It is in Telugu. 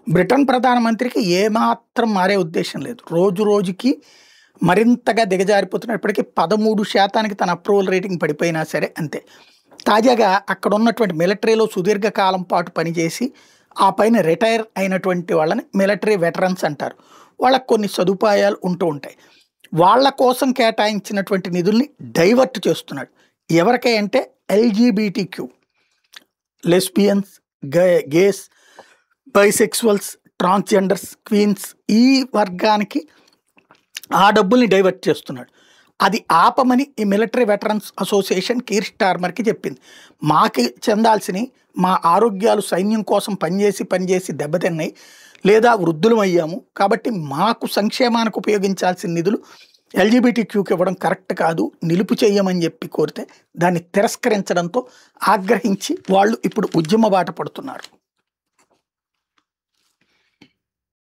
బ్రిటన్ ప్రధానమంత్రికి ఏమాత్రం మారే ఉద్దేశం లేదు. రోజు రోజుకి మరింతగా దిగజారిపోతున్నారు. ఇప్పటికీ 13% తన అప్రూవల్ రేటింగ్ పడిపోయినా సరే అంతే. తాజాగా అక్కడ ఉన్నటువంటి మిలిటరీలో సుదీర్ఘకాలం పాటు పనిచేసి ఆ పైన రిటైర్ అయినటువంటి వాళ్ళని మిలిటరీ వెటరన్స్ అంటారు. వాళ్ళకి కొన్ని సదుపాయాలు ఉంటూ ఉంటాయి. వాళ్ళ కోసం కేటాయించినటువంటి నిధుల్ని డైవర్ట్ చేస్తున్నాడు. ఎవరికై అంటే LGBTQ, lesbians, gays, bisexuals, transgenders, queens, ఈ వర్గానికి ఆ డబ్బుల్ని డైవర్ట్ చేస్తున్నాడు. అది ఆపమని ఈ మిలిటరీ వెటరన్స్ అసోసియేషన్ కీర్ స్టార్మర్కి చెప్పింది. మాకు చెందాల్సినవి, మా ఆరోగ్యాలు సైన్యం కోసం పనిచేసి దెబ్బతిన్నాయి, లేదా వృద్ధులం అయ్యాము, కాబట్టి మాకు సంక్షేమానికి ఉపయోగించాల్సిన నిధులు ఎల్జీబీటీక్యూకి ఇవ్వడం కరెక్ట్ కాదు, నిలుపు చేయమని చెప్పి కోరితే దాన్ని తిరస్కరించడంతో ఆగ్రహించి వాళ్ళు ఇప్పుడు ఉద్యమ బాట పడుతున్నారు.